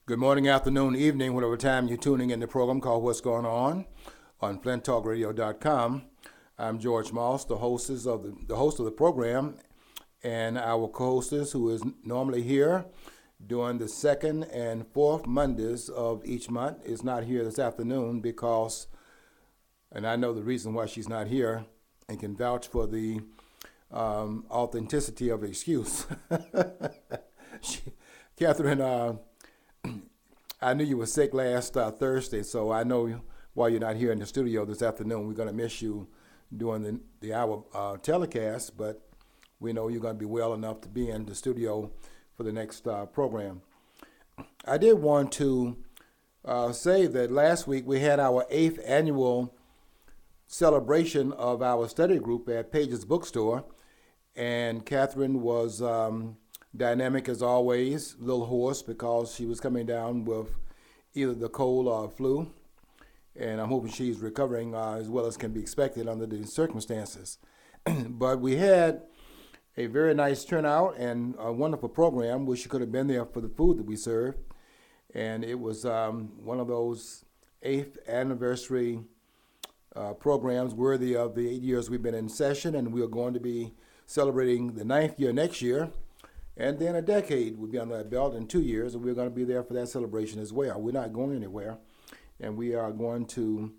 Good morning, afternoon, evening, whatever time you're tuning in the program called What's Going on FlintTalkRadio.com. I'm George Moss, the host of the program, and our co-hostess, who is normally here during the second and fourth Mondays of each month, is not here this afternoon because, and I know the reason why she's not here, and can vouch for the authenticity of the excuse. she, Catherine, I knew you were sick last Thursday, so I know while you're not here in the studio this afternoon, we're going to miss you during the hour telecast, but we know you're going to be well enough to be in the studio for the next program. I did want to say that last week we had our 8th annual celebration of our study group at Page's Bookstore, and Catherine was dynamic as always, a little hoarse because she was coming down with either the cold or flu, and I'm hoping she's recovering as well as can be expected under the circumstances. But we had a very nice turnout and a wonderful program. Wish you could have been there for the food that we served, and it was one of those 8th anniversary programs worthy of the 8 years we've been in session, and we are going to be celebrating the 9th year next year. And then a decade will be under that belt in 2 years, and we're going to be there for that celebration as well. We're not going anywhere, and we are going to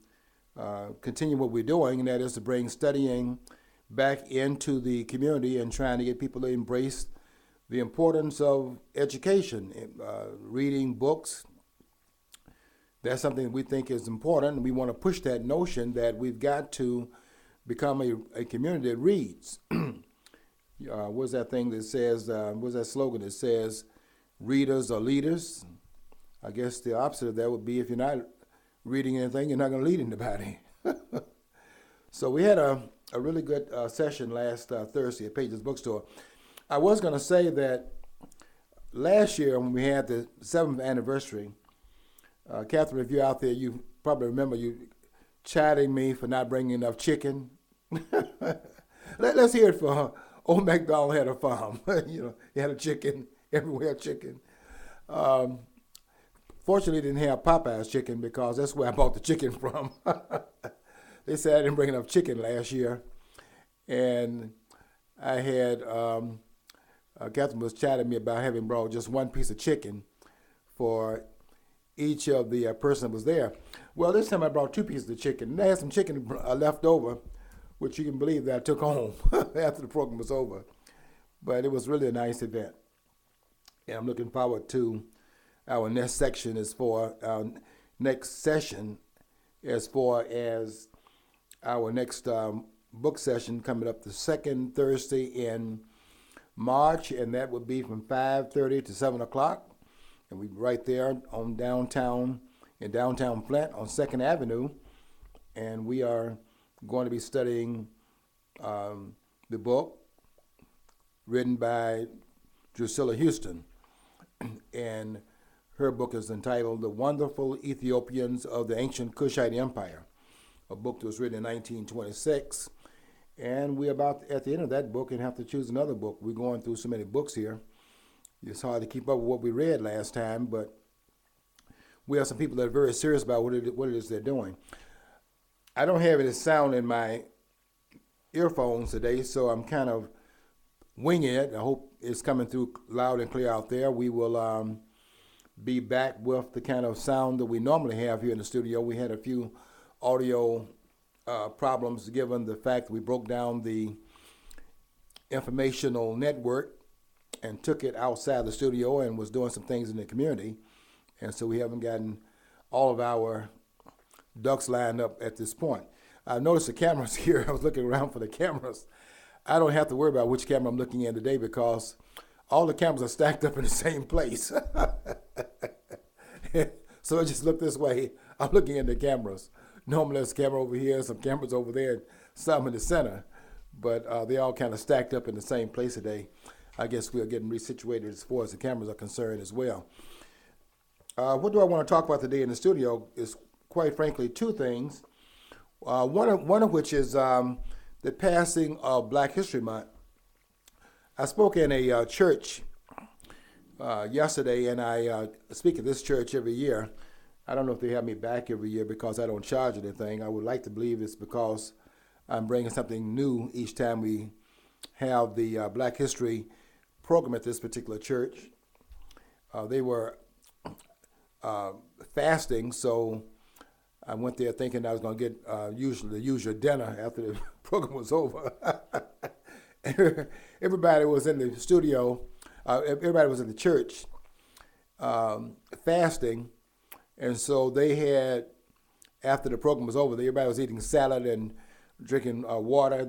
continue what we're doing, and that is to bring studying back into the community and trying to get people to embrace the importance of education, reading books. That's something that we think is important, and we want to push that notion that we've got to become a community that reads. What's that thing that says, what's that slogan that says, readers are leaders? I guess the opposite of that would be if you're not reading anything, you're not going to lead anybody. So we had a really good session last Thursday at Page's Bookstore. I was going to say that last year when we had the 7th anniversary, Catherine, if you're out there, you probably remember you chiding me for not bringing enough chicken. Let's hear it for her. Old MacDonald had a farm. He had a chicken, everywhere chicken. Fortunately, they didn't have Popeye's chicken because that's where I bought the chicken from. They said I didn't bring enough chicken last year. And I had, Catherine was chatting me about having brought just one piece of chicken for each of the person that was there. Well, this time I brought 2 pieces of chicken. And I had some chicken left over, which you can believe that I took home after the program was over. But it was really a nice event. And I'm looking forward to our next section as far our next session as far as our next book session coming up the second Thursday in March, and that would be from 5:30 to 7 o'clock. And we're right there on downtown Flint on 2nd Avenue. And we are going to be studying the book written by Drusilla Houston. And her book is entitled The Wonderful Ethiopians of the Ancient Kushite Empire, a book that was written in 1926. And we're about at the end of that book and have to choose another book. We're going through so many books here. It's hard to keep up with what we read last time, but we have some people that are very serious about what it is they're doing. I don't have any sound in my earphones today, so I'm kind of winging it. I hope it's coming through loud and clear out there. We will be back with the kind of sound that we normally have here in the studio. We had a few audio problems given the fact that we broke down the informational network and took it outside the studio and was doing some things in the community. And so we haven't gotten all of our ducks lined up at this point. I noticed the cameras here. I was looking around for the cameras. I don't have to worry about which camera I'm looking at today because all the cameras are stacked up in the same place. So I just look this way. I'm looking at the cameras. Normally there's a camera over here, some cameras over there, some in the center. But they all kind of stacked up in the same place today. I guess we are getting resituated as far as the cameras are concerned as well. What do I want to talk about today in the studio is, quite frankly, 2 things. One of which is the passing of Black History Month. I spoke in a church yesterday, and I speak at this church every year. I don't know if they have me back every year because I don't charge anything. I would like to believe it's because I'm bringing something new each time we have the Black History program at this particular church. They were fasting, so I went there thinking I was going to get the usual dinner after the program was over. Everybody was in the studio. Everybody was in the church fasting, and so they had, after the program was over, everybody was eating salad and drinking water.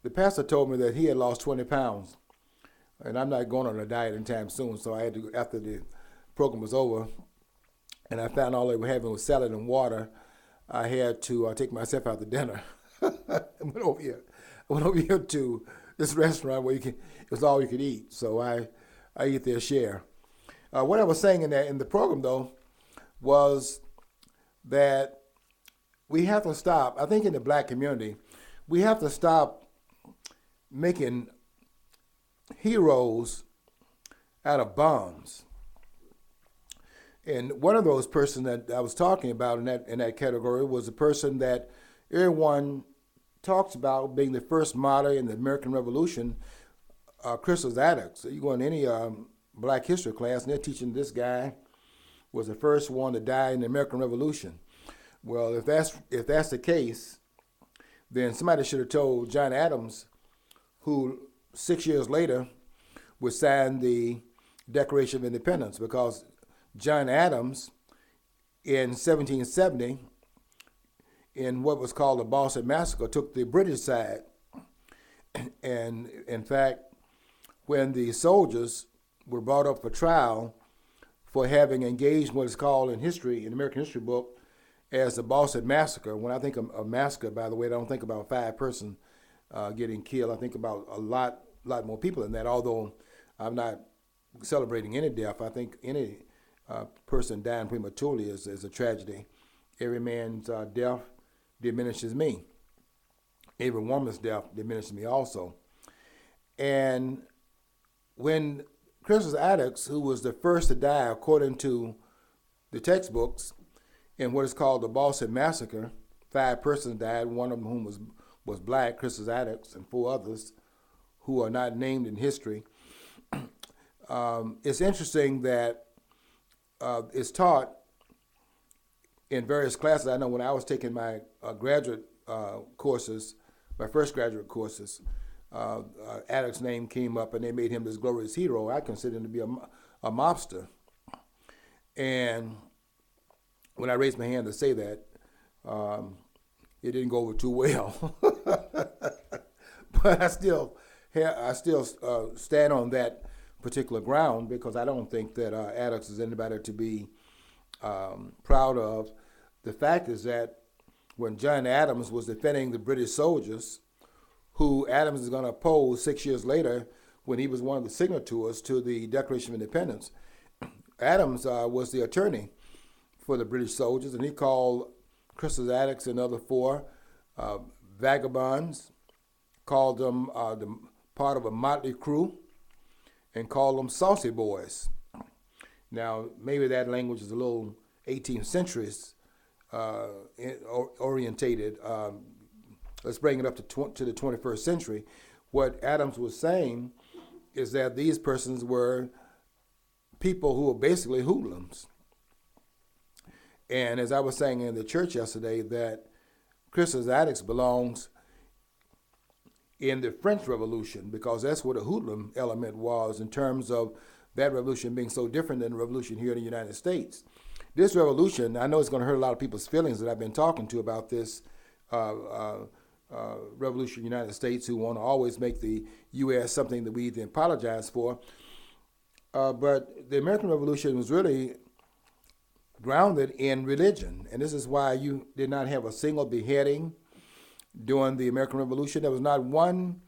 The pastor told me that he had lost 20 pounds, and I'm not going on a diet anytime soon, so I had to, after the program was over, and I found all they were having was salad and water, I had to take myself out to dinner. I went over here to this restaurant where it was all you could eat, so I eat their share. What I was saying in the program, though, was that we have to stop. I think in the Black community, we have to stop making heroes out of bombs. And one of those persons that I was talking about in that category was a person that everyone talks about being the first martyr in the American Revolution, Chrysalis Attucks. You go in any Black history class, and they're teaching this guy was the first one to die in the American Revolution. Well, if that's the case, then somebody should have told John Adams, who 6 years later would sign the Declaration of Independence, because John Adams in 1770, in what was called the Boston Massacre, took the British side. And in fact, when the soldiers were brought up for trial for having engaged in what is called in history, in American history book, as the Boston Massacre. When I think of massacre, by the way, I don't think about 5 persons getting killed. I think about a lot more people than that, although I'm not celebrating any death. I think any person dying prematurely is a tragedy. Every man's death diminishes me. Every woman's death diminishes me also. And when Chrysalis Attucks, who was the first to die according to the textbooks in what is called the Boston Massacre, 5 persons died, one of whom was black, Chrysalis Attucks, and 4 others who are not named in history. It's interesting that it's taught in various classes. I know when I was taking my graduate courses, my first graduate courses, Attucks' name came up and they made him this glorious hero. I consider him to be a mobster. And when I raised my hand to say that, it didn't go over too well. But I still stand on that particular ground, because I don't think that Attucks is anybody to be proud of. The fact is that when John Adams was defending the British soldiers, who Adams is going to oppose 6 years later when he was one of the signatories to the Declaration of Independence, Adams was the attorney for the British soldiers, and he called Chrysalis Attucks and other 4 vagabonds, called them the part of a motley crew, and called them saucy boys. Now, maybe that language is a little 18th century orientated. Let's bring it up to the 21st century. What Adams was saying is that these persons were people who were basically hoodlums. And as I was saying in the church yesterday, that Chrysalis Attucks belongs in the French Revolution, because that's what a hoodlum element was in terms of that revolution being so different than the revolution here in the United States. This revolution, I know it's going to hurt a lot of people's feelings that I've been talking to about this revolution in the United States, who want to always make the U.S. something that we then apologize for. But the American Revolution was really grounded in religion. And this is why you did not have a single beheading during the American Revolution. There was not one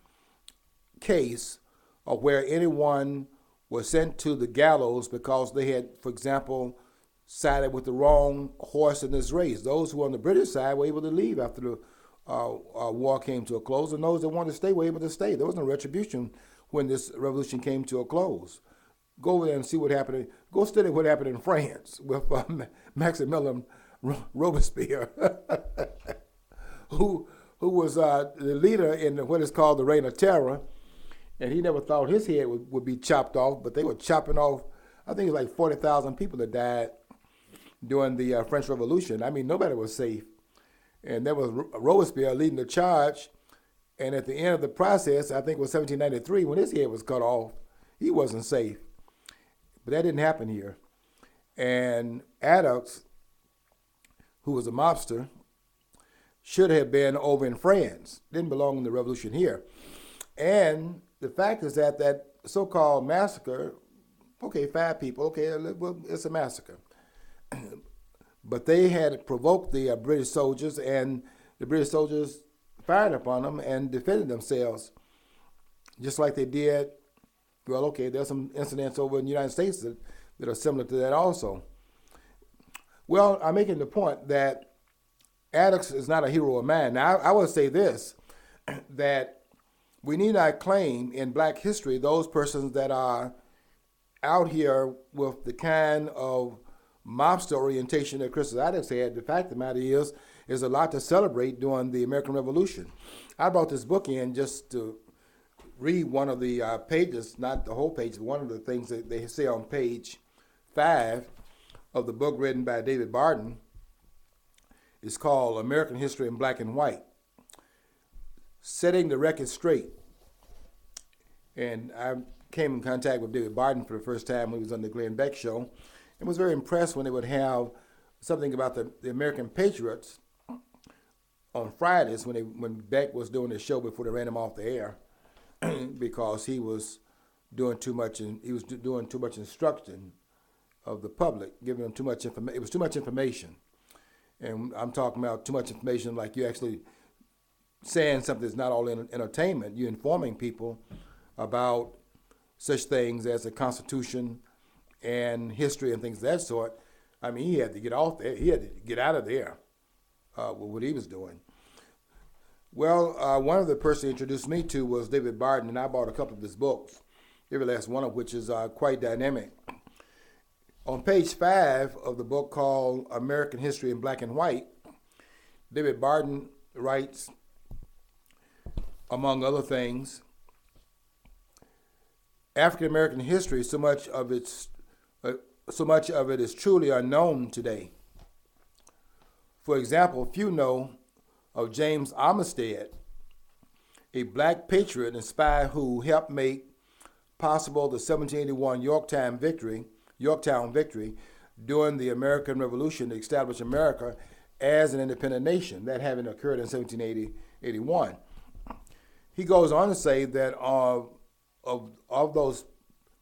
case of where anyone was sent to the gallows because they had, for example, sided with the wrong horse in this race. Those who were on the British side were able to leave after the war came to a close, and those that wanted to stay were able to stay. There was no retribution when this revolution came to a close. Go over there and see what happened. Go study what happened in France with Maximilian Robespierre, who was the leader in what is called the Reign of Terror, and he never thought his head would be chopped off, but they were chopping off. I think it was like 40,000 people that died during the French Revolution. I mean, nobody was safe, and there was Robespierre leading the charge. And at the end of the process, I think it was 1793, when his head was cut off, he wasn't safe. But that didn't happen here. And Adolphe, who was a mobster, should have been over in France. Didn't belong in the revolution here. And the fact is that that so-called massacre, okay, 5 people, okay, well, it's a massacre. But they had provoked the British soldiers, and the British soldiers fired upon them and defended themselves, just like they did. Well, okay, there's some incidents over in the United States that are similar to that also. Well, I'm making the point that Adolphe is not a hero of mine. Now, I would say this, that we need not claim in black history those persons that are out here with the kind of mobster orientation that Christus Adolphe had. The fact of the matter is a lot to celebrate during the American Revolution. I brought this book in just to read one of the pages, not the whole page, but one of the things that they say on page 5 of the book written by David Barden. It's called American History in Black and White, Setting the Record Straight. And I came in contact with David Barden for the first time when he was on the Glenn Beck show, and was very impressed when they would have something about the American Patriots on Fridays when Beck was doing his show before they ran him off the air because he was doing too much instruction of the public, giving them too much information. It was too much information. And I'm talking about too much information like you actually saying something that's not all entertainment. You're informing people about such things as the Constitution and history and things of that sort. I mean, he had to get off there. He had to get out of there with what he was doing. Well, one of the persons he introduced me to was David Barden, and I bought a couple of his books, every last one of which is quite dynamic. On page 5 of the book called American History in Black and White, David Barden writes, among other things, African American history, so much of it is truly unknown today. For example, few know of James Armistead, a black patriot and spy who helped make possible the 1781 Yorktown victory during the American Revolution to establish America as an independent nation, that having occurred in 1781. He goes on to say that of those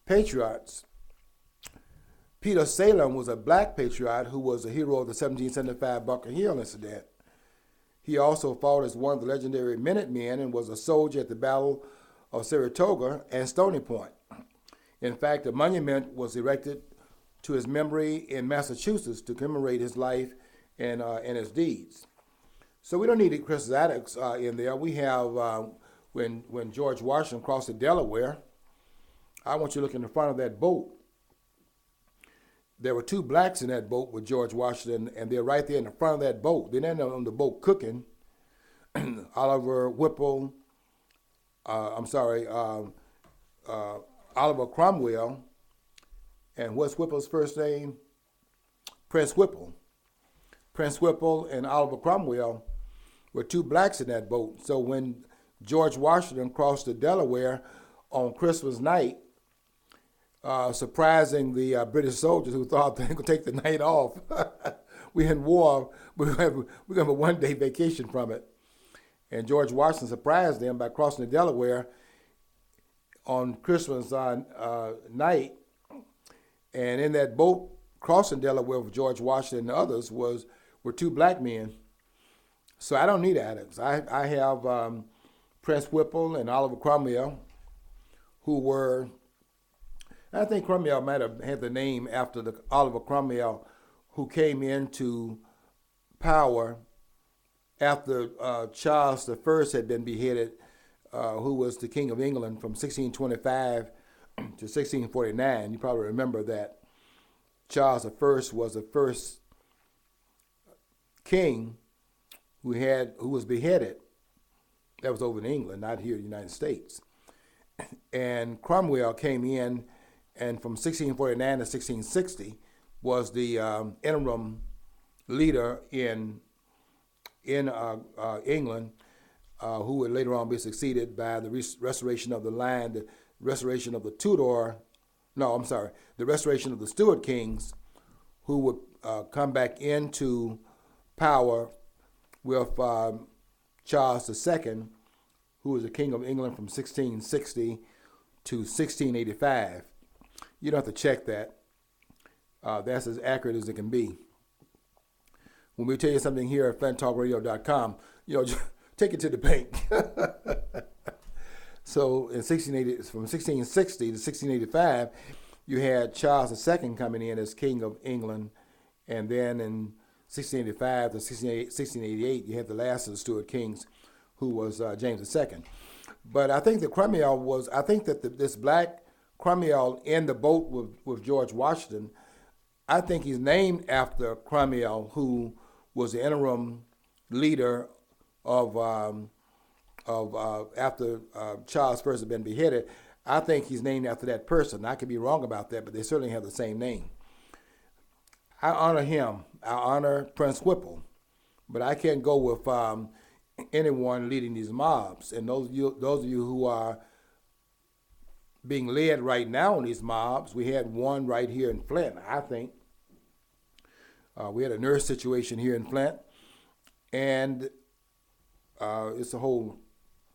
patriots, Peter Salem was a black patriot who was a hero of the 1775 Bunker Hill incident. He also fought as one of the legendary Minutemen and was a soldier at the Battle of Saratoga and Stony Point. In fact, a monument was erected to his memory in Massachusetts to commemorate his life and his deeds. So we don't need Chris Zadok's in there. We have when George Washington crossed the Delaware. I want you to look in the front of that boat. There were 2 blacks in that boat with George Washington, and they're right there in the front of that boat. They're not on the boat cooking. Oliver Cromwell, and what's Whipple's first name? Prince Whipple. Prince Whipple and Oliver Cromwell were 2 blacks in that boat. So when George Washington crossed the Delaware on Christmas night, surprising the British soldiers who thought they could take the night off. We're in war. We're going to have a one-day vacation from it. And George Washington surprised them by crossing the Delaware on Christmas night. And in that boat crossing Delaware with George Washington and others were 2 black men. So I don't need Adams. I have Prince Whipple and Oliver Cromwell, who were, I think Cromwell might have had the name after the Oliver Cromwell who came into power after Charles I had been beheaded, who was the King of England from 1625 to 1649. You probably remember that Charles I was the first king who was beheaded. That was over in England, not here in the United States. And Cromwell came in, and from 1649 to 1660 was the interim leader in England, who would later on be succeeded by the restoration of the line, the restoration of the the restoration of the Stuart kings, who would come back into power with Charles II, who was the King of England from 1660 to 1685. You don't have to check that. That's as accurate as it can be. When we tell you something here at FlintTalkRadio.com, take it to the bank. So in from 1660 to 1685, you had Charles II coming in as King of England, and then in 1685 to 1688, you had the last of the Stuart kings, who was James II. But I think that this black Cromwell in the boat with George Washington, I think he's named after Cromwell, who was the interim leader of after Charles I had been beheaded. I think he's named after that person. I could be wrong about that, but they certainly have the same name. I honor him. I honor Prince Whipple, but I can't go with anyone leading these mobs. And those of you who are being led right now in these mobs, we had one right here in Flint, I think. We had a nurse situation here in Flint, and it's a whole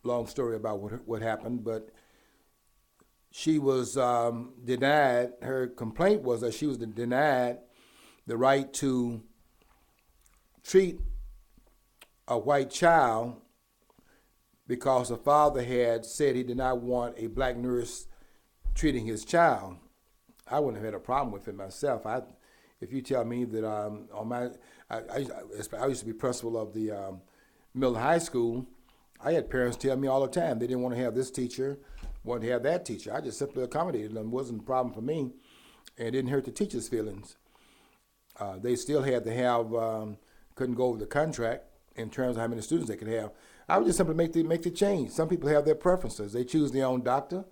long story about what happened, but she was denied, her complaint was that she was denied the right to treat a white child because the father had said he did not want a black nurse treating his child. I wouldn't have had a problem with it myself. If you tell me that I used to be principal of the Miller High School, I had parents tell me all the time they didn't want to have this teacher, wanted to have that teacher. I just simply accommodated them. It wasn't a problem for me, and it didn't hurt the teachers' feelings. They still had to have, couldn't go over the contract in terms of how many students they could have. I would just simply make the change. Some people have their preferences. They choose their own doctor.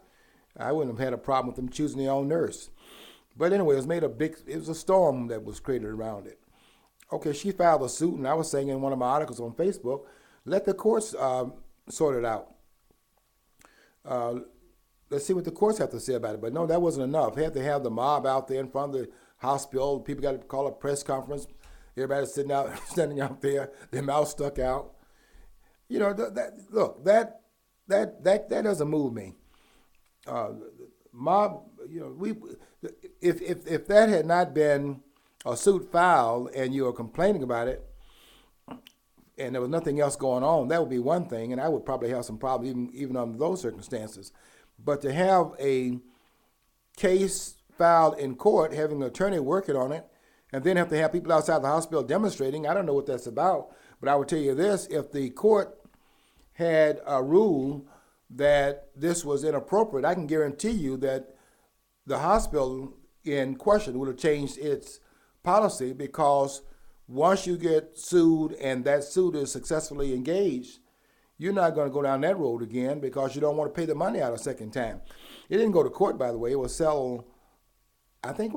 I wouldn't have had a problem with them choosing their own nurse. But anyway, it was a storm that was created around it. Okay, she filed a suit, and I was saying in one of my articles on Facebook, let the courts sort it out. Let's see what the courts have to say about it. But no, that wasn't enough. They had to have the mob out there in front of the hospital. People got to call a press conference. Everybody's standing out there, their mouth stuck out. That doesn't move me. Mob, if that had not been a suit filed and you were complaining about it, and there was nothing else going on, that would be one thing, and I would probably have some problems even under those circumstances. But to have a case filed in court, having an attorney working on it, and then have to have people outside the hospital demonstrating, I don't know what that's about. But I would tell you this, if the court had a rule that this was inappropriate, I can guarantee you that the hospital in question would have changed its policy, because once you get sued and that suit is successfully engaged, you're not going to go down that road again because you don't want to pay the money out a second time. It didn't go to court, by the way. It was settled, today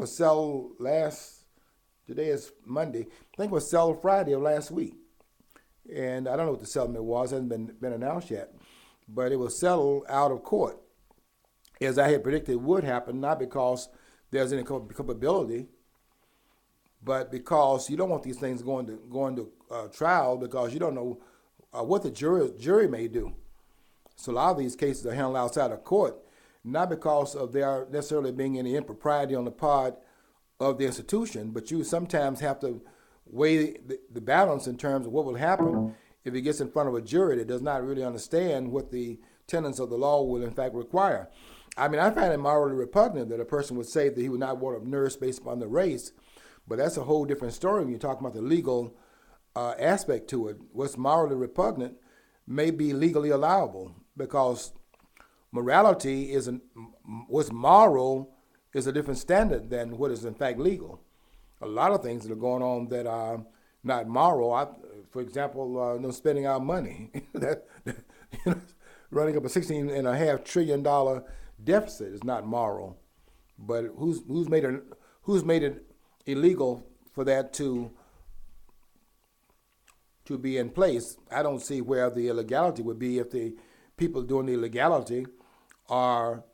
is Monday, I think it was settled Friday of last week. And I don't know what the settlement was, it hasn't been announced yet. But it was settled out of court, as I had predicted would happen, not because there's any culpability, but because you don't want these things going to trial, because you don't know what the jury may do. So a lot of these cases are handled outside of court, not because of there necessarily being any impropriety on the part of the institution, but you sometimes have to weigh the balance in terms of what will happen if it gets in front of a jury that does not really understand what the tenets of the law will in fact require. I mean, I find it morally repugnant that a person would say that he would not want a nurse based upon the race, but that's a whole different story when you're talking about the legal aspect to it. What's morally repugnant may be legally allowable, because morality what's moral is a different standard than what is in fact legal. A lot of things that are going on that are not moral. For example, them spending our money, that running up a $16.5 trillion deficit is not moral. But who's made it illegal for that to be in place? I don't see where the illegality would be if the people doing the illegality are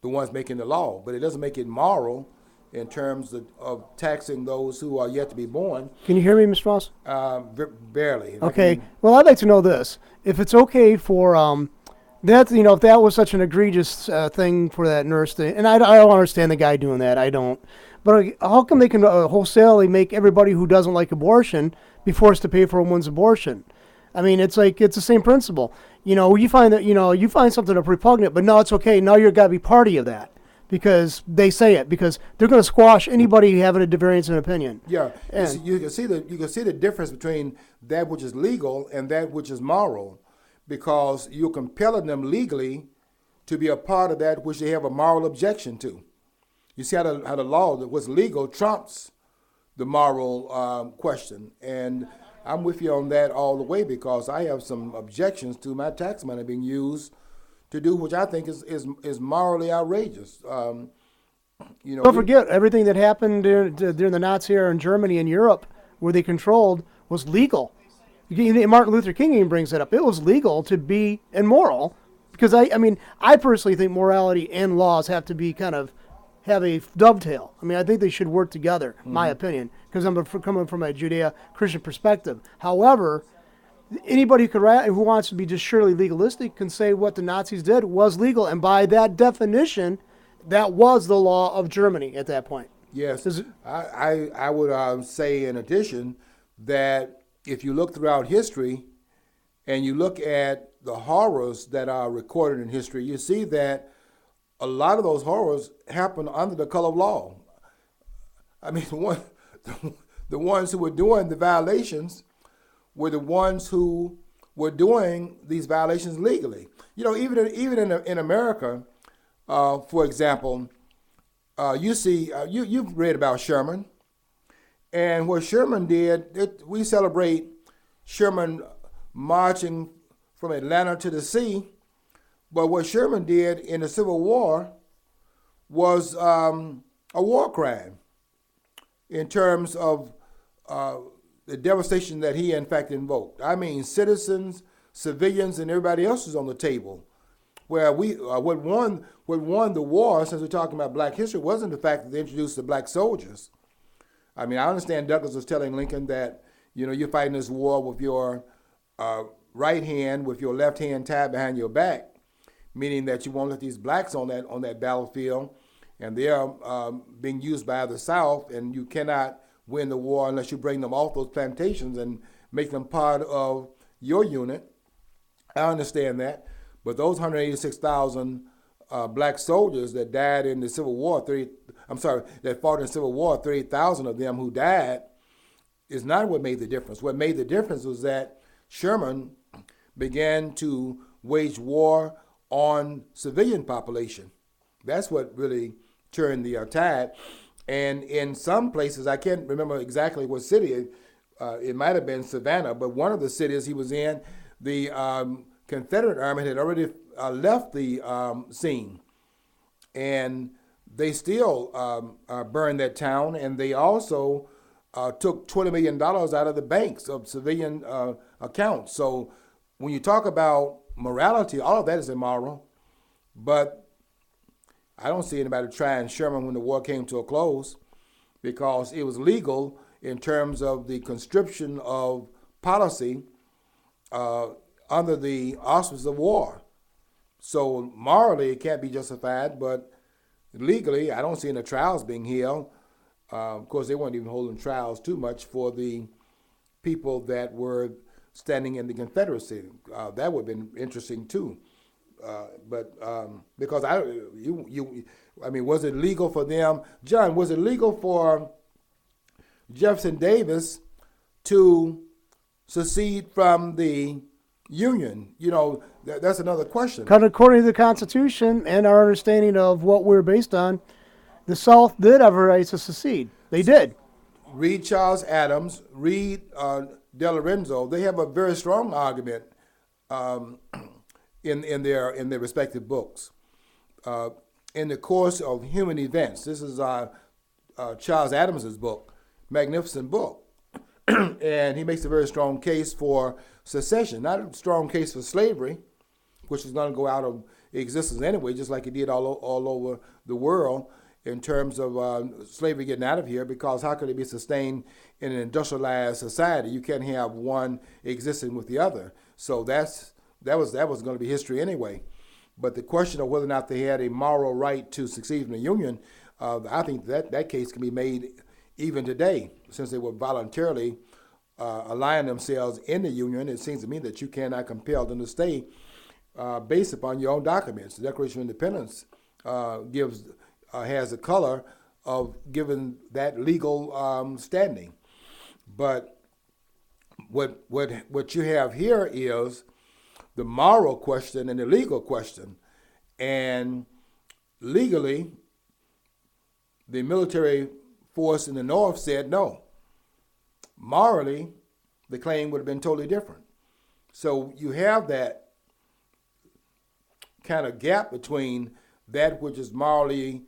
the ones making the law. But it doesn't make it moral in terms of taxing those who are yet to be born. Can you hear me, Mr. Ross? Barely. Okay. Well, I'd like to know this: if it's okay for that, if that was such an egregious thing for that nurse to, and I don't understand the guy doing that. I don't. But how come they can wholesalely make everybody who doesn't like abortion be forced to pay for a woman's abortion? I mean, it's the same principle. You find that you find something repugnant, but no, it's okay. Now you've got to be party of that because they say it, because they're going to squash anybody having a variance in opinion. Yeah, and you can see the difference between that which is legal and that which is moral, because you're compelling them legally to be a part of that which they have a moral objection to. You see how the law that was legal trumps the moral question, and I'm with you on that all the way, because I have some objections to my tax money being used to do which I think is morally outrageous. Don't forget, everything that happened during the Nazi era in Germany and Europe, where they controlled, was legal. Martin Luther King even brings that up. It was legal to be immoral, because I personally think morality and laws have to be have a dovetail. I think they should work together, my opinion, because I'm coming from a Judeo-Christian perspective. However, anybody who wants to be just surely legalistic can say what the Nazis did was legal, and by that definition, that was the law of Germany at that point. Yes, I would say in addition that if you look throughout history and you look at the horrors that are recorded in history, you see that a lot of those horrors happen under the color of law. The ones who were doing the violations were the ones who were doing these violations legally. Even in America, for example, you see, you've read about Sherman, and what Sherman did, we celebrate Sherman marching from Atlanta to the sea. But what Sherman did in the Civil War was a war crime in terms of the devastation that he, in fact, invoked. Citizens, civilians, and everybody else was on the table. Where what won the war, since we're talking about Black history, wasn't the fact that they introduced the black soldiers. I understand Douglas was telling Lincoln that, you're fighting this war with your right hand, with your left hand tied behind your back, meaning that you won't let these blacks on that battlefield, and they are being used by the South, and you cannot win the war unless you bring them off those plantations and make them part of your unit. I understand that, but those 186,000 black soldiers that died in the Civil War, that fought in the Civil War, 38,000 of them who died, is not what made the difference. What made the difference was that Sherman began to wage war on civilian population. That's what really turned the tide. And in some places, I can't remember exactly what city, it might have been Savannah, but one of the cities he was in, the Confederate Army had already left the scene. And they still burned that town, and they also took $20 million out of the banks of civilian accounts. So when you talk about morality, all of that is immoral, but I don't see anybody trying Sherman when the war came to a close, because it was legal in terms of the conscription of policy under the auspices of war. So morally, it can't be justified, but legally, I don't see any trials being held. Of course, they weren't even holding trials too much for the people that were standing in the Confederacy. That would have been interesting too. Because was it legal for them? John, was it legal for Jefferson Davis to secede from the union. That's another question. According to the Constitution and our understanding of what we're based on, the South did have a right to secede. They did. Read Charles Adams, read De Lorenzo. They have a very strong argument in their respective books. In the course of human events, this is Charles Adams's book, magnificent book, and he makes a very strong case for secession, not a strong case for slavery, which is going to go out of existence anyway, just like it did all over the world in terms of slavery getting out of here, because how could it be sustained in an industrialized society? You can't have one existing with the other. So that was going to be history anyway. But the question of whether or not they had a moral right to succeed in the Union, I think that case can be made even today, since they were voluntarily aligning themselves in the Union. It seems to me that you cannot compel them to stay based upon your own documents. The Declaration of Independence has the color of giving that legal standing. But what you have here is the moral question and the legal question. And legally, the military force in the North said no. Morally, the claim would have been totally different. So you have that kind of gap between that which is morally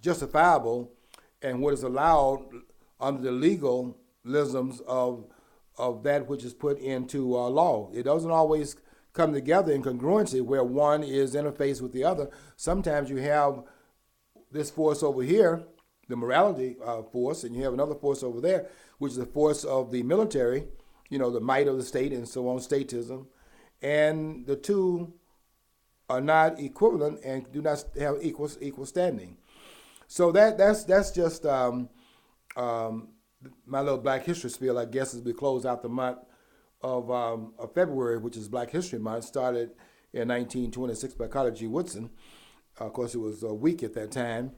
justifiable and what is allowed under the legalisms of that which is put into law. It doesn't always come together in congruency where one is interfaced with the other. Sometimes you have this force over here, the morality force, and you have another force over there, which is the force of the military, the might of the state and so on, statism. And the two are not equivalent and do not have equal standing. So that's just my little Black History spiel, I guess, as we close out the month of February, which is Black History Month, started in 1926 by Carter G. Woodson. Of course, it was a week at that time,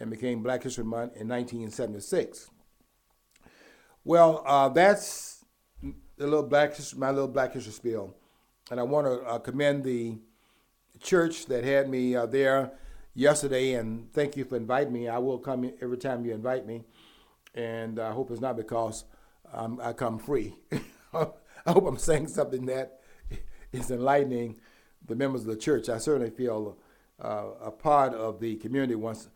and became Black History Month in 1976. Well, that's my little Black History spiel, and I want to commend the church that had me there yesterday, and thank you for inviting me. I will come every time you invite me, and I hope it's not because I come free. I hope I'm saying something that is enlightening the members of the church. I certainly feel a part of the community once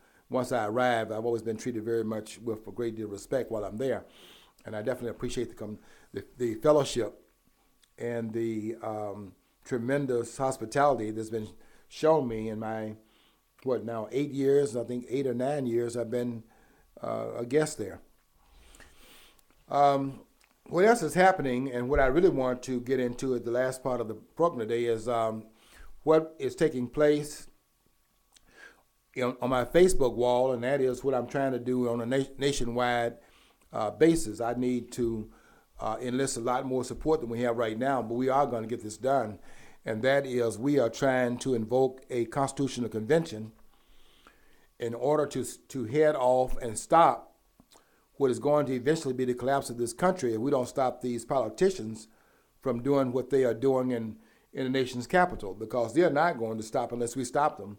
I arrive. I've always been treated very much with a great deal of respect while I'm there, and I definitely appreciate the fellowship and the tremendous hospitality that's been shown me in my 8 years, I think 8 or 9 years I've been a guest there. What else is happening, and what I really want to get into at the last part of the program today, is what is taking place on my Facebook wall, and that is what I'm trying to do on a nationwide basis. I need to enlist a lot more support than we have right now, but we are going to get this done, and that is we are trying to invoke a constitutional convention in order to head off and stop what is going to eventually be the collapse of this country if we don't stop these politicians from doing what they are doing in the nation's capital, because they're not going to stop unless we stop them.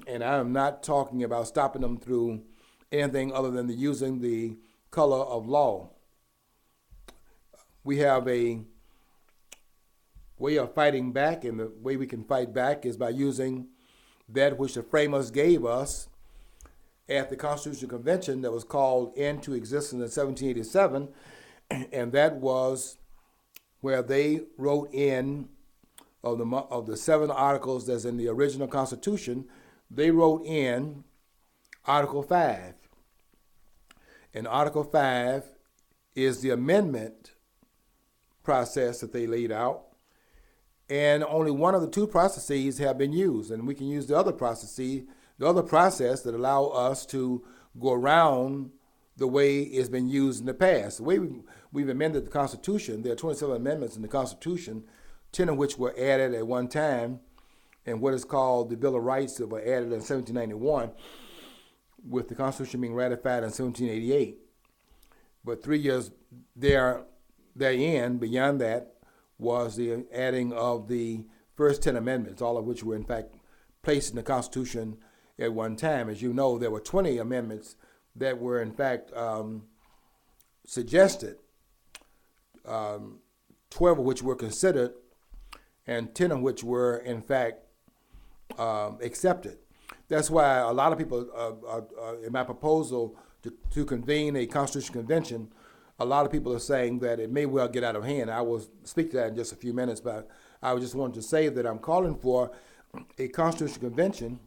And I am not talking about stopping them through anything other than using the color of law. We have a way of fighting back, and the way we can fight back is by using that which the framers gave us at the Constitutional Convention that was called into existence in 1787, and that was where they wrote in of the 7 articles that's in the original Constitution, they wrote in Article 5. And Article 5 is the amendment process that they laid out, and only one of the 2 processes have been used, and we can use the other process that allow us to go around the way it's been used in the past. The way we've amended the Constitution, there are 27 amendments in the Constitution, 10 of which were added at one time, and what is called the Bill of Rights that were added in 1791, with the Constitution being ratified in 1788. But 3 years therein, beyond that, was the adding of the first 10 amendments, all of which were in fact placed in the Constitution at one time. As you know, there were 20 amendments that were in fact suggested, 12 of which were considered, and 10 of which were in fact accepted. That's why a lot of people, in my proposal to convene a constitutional convention, a lot of people are saying that it may well get out of hand. I will speak to that in just a few minutes, but I just wanted to say that I'm calling for a constitutional convention,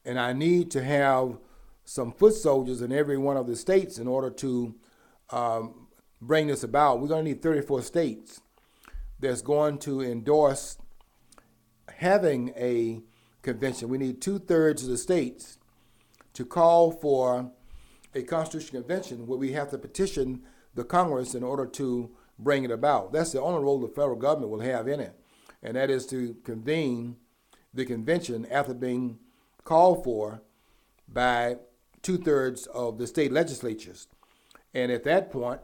and I need to have some foot soldiers in every one of the states in order to bring this about. We're going to need 34 states that's going to endorse having a convention. We need 2/3 of the states to call for a constitutional convention where we have to petition the Congress in order to bring it about. That's the only role the federal government will have in it, and that is to convene the convention after being called for by 2/3 of the state legislatures. And at that point,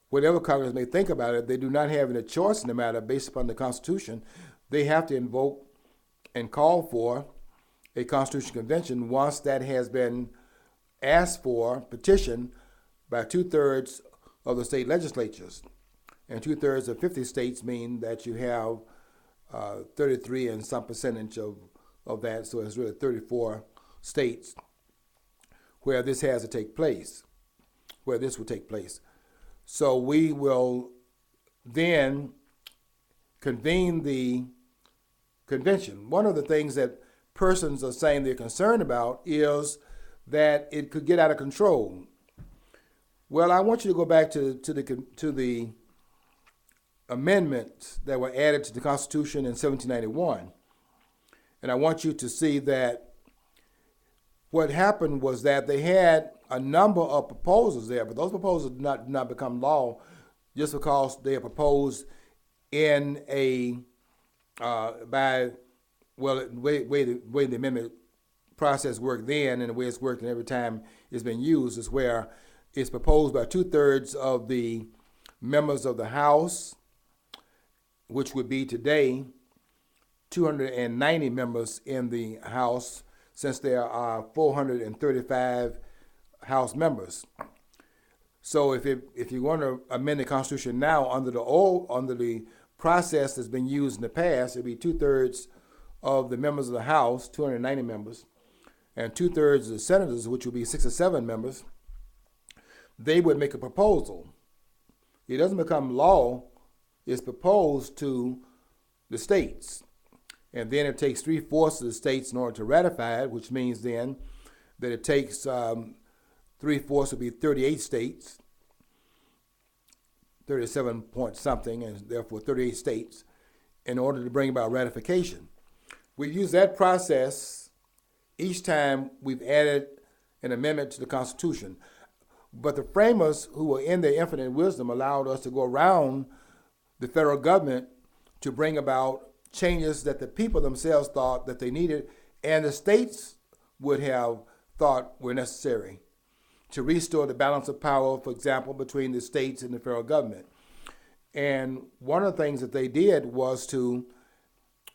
whatever Congress may think about it, they do not have any choice in the matter based upon the Constitution. They have to invoke and call for a constitutional convention once that has been asked for, petitioned by 2/3 of the state legislatures. And 2/3 of 50 states mean that you have 33 and some percentage of that, so it's really 34 states where this has to take place, where this will take place. So we will then convene the convention. One of the things that persons are saying they're concerned about is that it could get out of control. Well, I want you to go back to the amendments that were added to the Constitution in 1791. And I want you to see that what happened was that they had a number of proposals there, but those proposals did not become law just because they are proposed in a the way the amendment process worked then and the way it's working every time it's been used is where it's proposed by 2/3 of the members of the House, which would be today 290 members in the House, since there are 435 House members. So if you want to amend the Constitution now under the process that's been used in the past, it'd be 2/3 of the members of the House, 290 members, and 2/3 of the senators, which would be 6 or 7 members. They would make a proposal. It doesn't become law. It's proposed to the states. And then it takes 3/4 of the states in order to ratify it, which means then that it takes 3/4 would be 38 states, 37 point something, and therefore 38 states, in order to bring about ratification. We've used that process each time we've added an amendment to the Constitution. But the framers, who were in their infinite wisdom, allowed us to go around the federal government to bring about changes that the people themselves thought that they needed, and the states would have thought were necessary to restore the balance of power, for example, between the states and the federal government. And one of the things that they did was to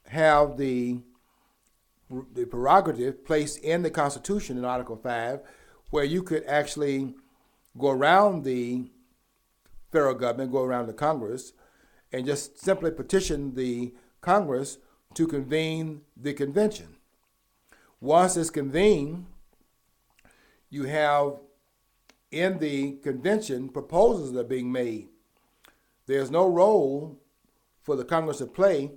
have the prerogative placed in the Constitution in Article 5, where you could actually go around the federal government, go around the Congress, and just simply petition the Congress to convene the convention. Once it's convened, you have in the convention proposals that are being made. There's no role for the Congress to play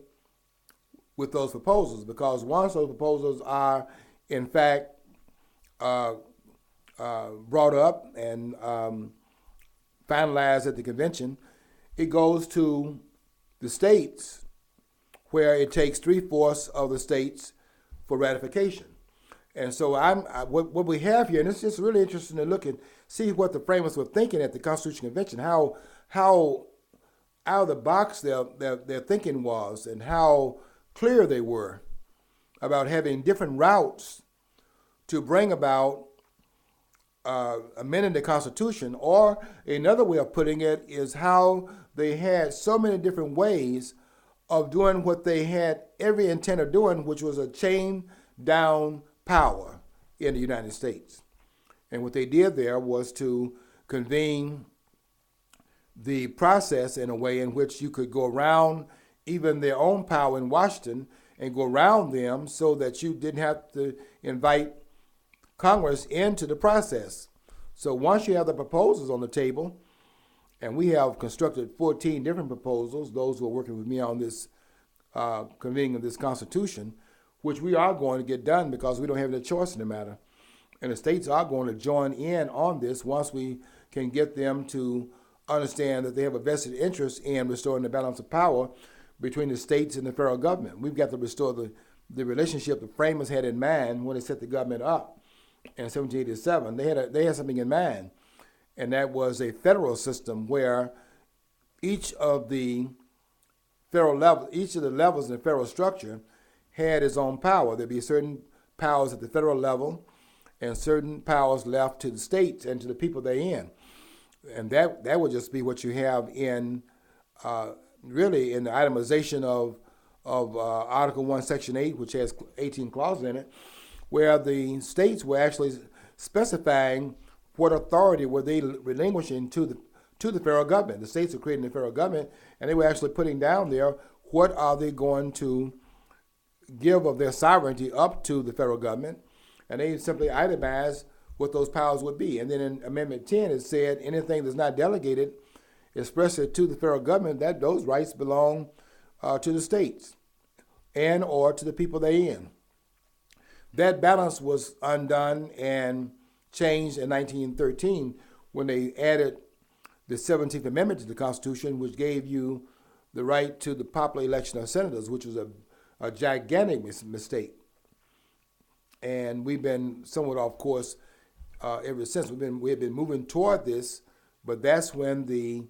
with those proposals, because once those proposals are in fact brought up and finalized at the convention, it goes to the states, where it takes 3/4 of the states for ratification. And so what we have here, and it's just really interesting to look and see what the framers were thinking at the Constitutional Convention, how out of the box their thinking was, and how clear they were about having different routes to bring about amending the Constitution, or another way of putting it is how they had so many different ways of doing what they had every intent of doing, which was a chain down power in the United States. And what they did there was to convene the process in a way in which you could go around even their own power in Washington and go around them so that you didn't have to invite Congress into the process. So once you have the proposals on the table, and we have constructed 14 different proposals, those who are working with me on this convening of this Constitution, which we are going to get done because we don't have any choice in the matter. And the states are going to join in on this once we can get them to understand that they have a vested interest in restoring the balance of power between the states and the federal government. We've got to restore the relationship the framers had in mind when they set the government up in 1787. They had something in mind, and that was a federal system where each of the levels in the federal structure had its own power. There'd be certain powers at the federal level and certain powers left to the states and to the people they're in. And that would just be what you have in really in the itemization of Article 1, Section 8, which has 18 clauses in it, where the states were actually specifying what authority were they relinquishing to the federal government. The states are creating the federal government, and they were actually putting down there what are they going to give of their sovereignty up to the federal government, and they simply itemized what those powers would be. And then in Amendment 10, it said anything that's not delegated expressly to the federal government, that those rights belong to the states and or to the people they're in. That balance was undone and changed in 1913 when they added the 17th Amendment to the Constitution, which gave you the right to the popular election of senators, which was a gigantic mistake. And we've been somewhat off course ever since. We've been moving toward this, but that's when the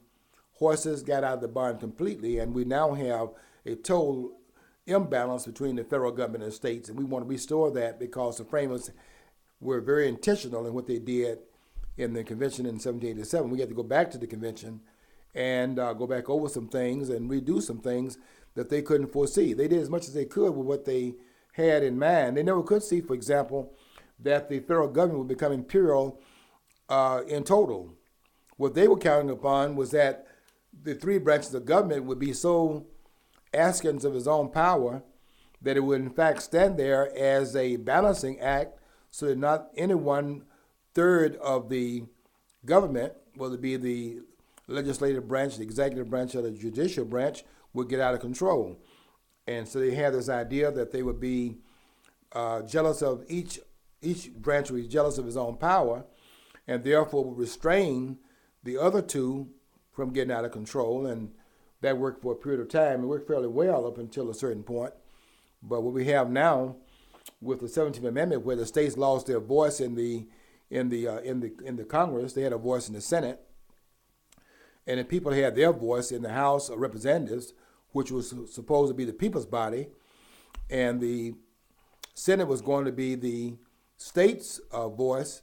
horses got out of the barn completely, and we now have a total imbalance between the federal government and the states, and we want to restore that because the framers were very intentional in what they did in the convention in 1787. We had to go back to the convention and go back over some things and redo some things that they couldn't foresee. They did as much as they could with what they had in mind. They never could see, for example, that the federal government would become imperial in total. What they were counting upon was that the three branches of government would be so askance of its own power that it would in fact stand there as a balancing act so that not any 1/3 of the government, whether it be the legislative branch, the executive branch, or the judicial branch, would get out of control. And so they had this idea that they would be jealous of each branch would be jealous of its own power, and therefore would restrain the other two from getting out of control. And that worked for a period of time. It worked fairly well up until a certain point. But what we have now with the 17th Amendment, where the states lost their voice in the Congress, they had a voice in the Senate, and the people had their voice in the House of Representatives, which was supposed to be the people's body, and the Senate was going to be the state's voice,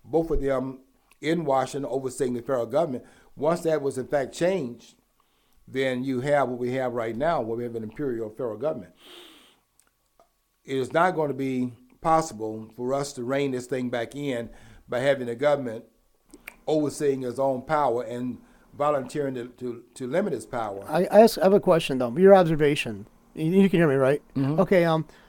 both of them in Washington overseeing the federal government. Once that was in fact changed, then you have what we have right now, where we have an imperial federal government. It is not going to be possible for us to rein this thing back in by having the government overseeing its own power and volunteering to limit its power. I have a question, though. Your observation. You can hear me, right? Mm-hmm. Okay.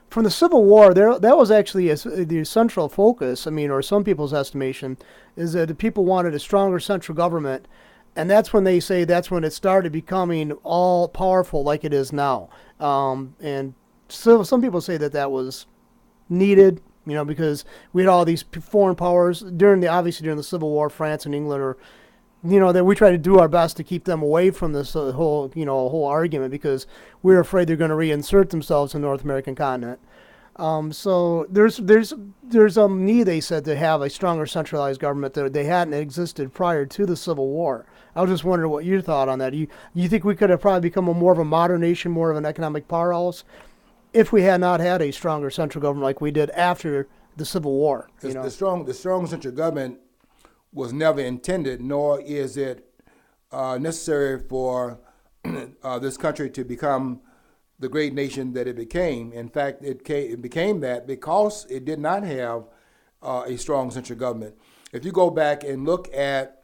From the Civil War, that was actually the central focus. I mean, or some people's estimation is that the people wanted a stronger central government, and that's when they say that's when it started becoming all powerful like it is now. And so some people say that was needed, because we had all these foreign powers during the Civil War. France and England are, that we try to do our best to keep them away from this whole argument because we're afraid they're going to reinsert themselves in the North American continent. So there's a need, they said, to have a stronger centralized government that they hadn't existed prior to the Civil War. I was just wondering what your thought on that. You think we could have probably become more of a modern nation, more of an economic powerhouse, if we had not had a stronger central government like we did after the Civil War? The strong central government was never intended, nor is it necessary for this country to become the great nation that it became. In fact, it became that because it did not have a strong central government. If you go back and look at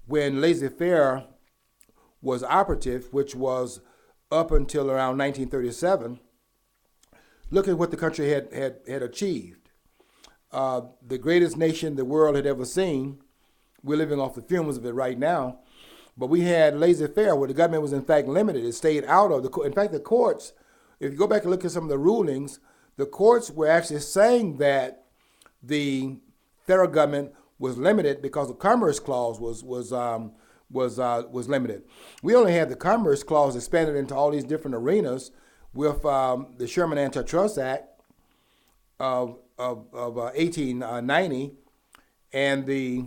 when laissez-faire was operative, which was up until around 1937, look at what the country had achieved. The greatest nation the world had ever seen. We're living off the fumes of it right now. But we had laissez-faire where the government was in fact limited. It stayed out of the court. In fact, the courts, if you go back and look at some of the rulings, the courts were actually saying that the federal government was limited because the Commerce Clause was limited. We only had the Commerce Clause expanded into all these different arenas with the Sherman Antitrust Act of 1890 and the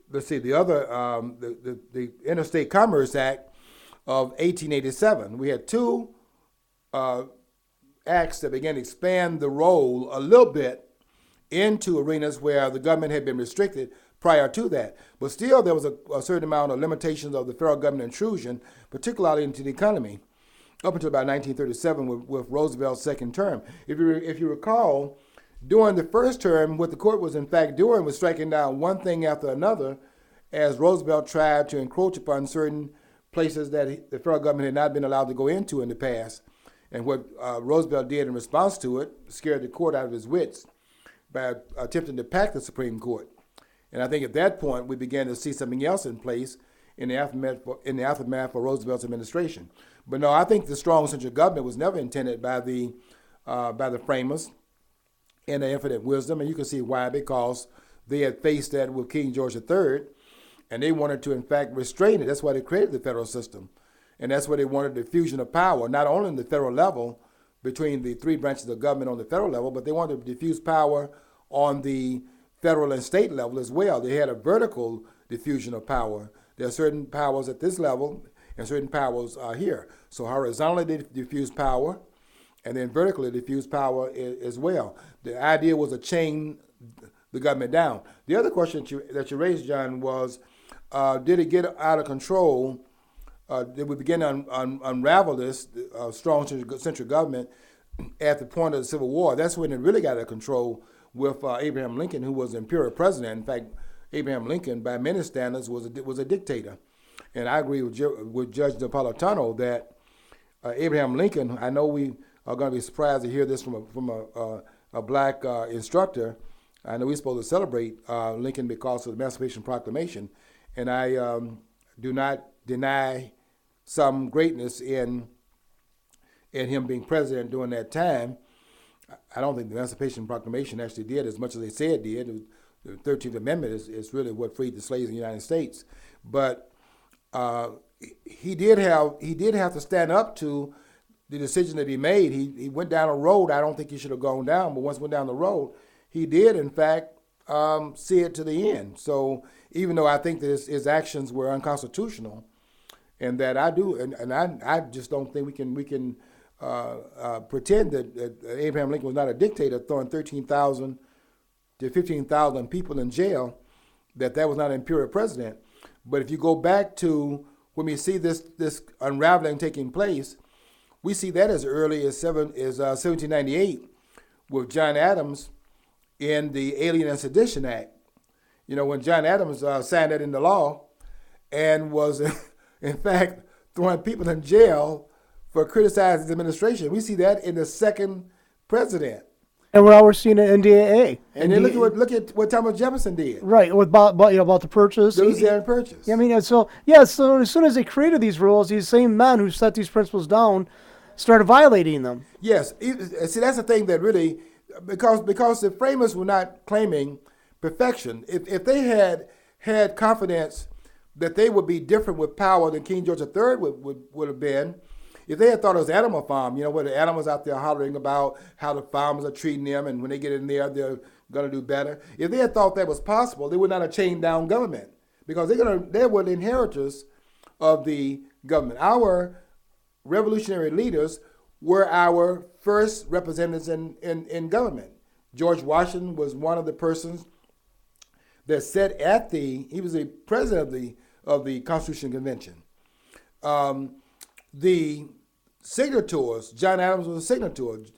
the Interstate Commerce Act of 1887. We had two acts that began to expand the role a little bit into arenas where the government had been restricted prior to that. But still, there was a certain amount of limitations of the federal government intrusion, particularly into the economy, up until about 1937 with Roosevelt's second term. If you recall, during the first term, what the court was in fact doing was striking down one thing after another as Roosevelt tried to encroach upon certain places that the federal government had not been allowed to go into in the past. And what Roosevelt did in response to it scared the court out of his wits by attempting to pack the Supreme Court. And I think at that point, we began to see something else in place in the aftermath of Roosevelt's administration. But no, I think the strong central government was never intended by the framers in their infinite wisdom, and you can see why, because they had faced that with King George III, and they wanted to, in fact, restrain it. That's why they created the federal system, and that's why they wanted the fusion of power, not only in the federal level between the three branches of government on the federal level, but they wanted to diffuse power on the federal and state level as well. They had a vertical diffusion of power. There are certain powers at this level and certain powers here. So horizontally they diffuse power, and then vertically diffuse power as well. The idea was to chain the government down. The other question that you raised, John, was did it get out of control? Did we begin to unravel this strong central government at the point of the Civil War? That's when it really got out of control with Abraham Lincoln, who was the imperial president. In fact, Abraham Lincoln, by many standards, was a dictator. And I agree with Judge Napolitano that Abraham Lincoln, I know we are going to be surprised to hear this from a black instructor. I know we're supposed to celebrate Lincoln because of the Emancipation Proclamation, and I do not deny some greatness in him being president during that time. I don't think the Emancipation Proclamation actually did as much as they say it did. The 13th Amendment is really what freed the slaves in the United States. But he did have to stand up to the decision that he made. He went down a road I don't think he should have gone down, but once went down the road, he did, in fact, see it to the end. So even though I think that his actions were unconstitutional, and that I do, and I just don't think we can pretend that Abraham Lincoln was not a dictator, throwing 13,000 to 15,000 people in jail, that was not an imperial president. But if you go back to when we see this unraveling taking place, we see that as early as 1798 with John Adams in the Alien and Sedition Act. You know, when John Adams signed that into law and was, in fact, throwing people in jail for criticizing his administration. We see that in the second president. And we're seeing an NDAA. And then look at what Thomas Jefferson did. Right, about the purchase. The Louisiana Purchase. Yeah, I mean, so as soon as they created these rules, these same men who set these principles down started violating them. Yes. See, that's the thing that really, because the framers were not claiming perfection. If they had confidence that they would be different with power than King George III would have been, if they had thought it was Animal Farm, where the animals out there hollering about how the farmers are treating them, and when they get in there, they're going to do better. If they had thought that was possible, they would not have chained down government, because they were the inheritors of the government. Our revolutionary leaders were our first representatives in government. George Washington was one of the persons that sat at he was the president of the Constitution Convention. The signatories, John Adams was a signator.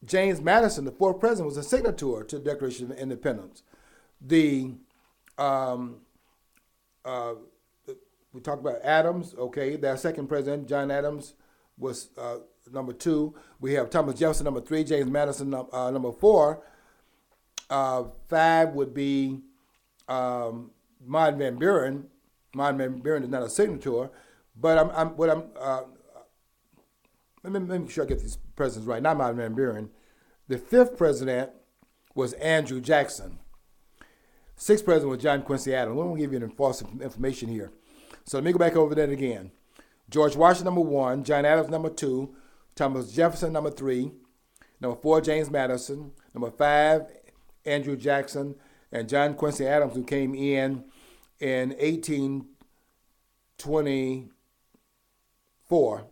James Madison, the fourth president, was a signatory to the Declaration of Independence. We talked about Adams, okay, their second president, John Adams, was number 2. We have Thomas Jefferson, number 3, James Madison, number 4. 5 would be Martin Van Buren. Martin Van Buren is not a signatory, but let me make sure I get these presidents right. Not Martin Van Buren. The 5th president was Andrew Jackson. 6th president was John Quincy Adams. We won't give you any false information here. So let me go back over that again. George Washington, number 1. John Adams, number 2. Thomas Jefferson, number 3. Number 4, James Madison. Number 5, Andrew Jackson. And John Quincy Adams, who came in 1824.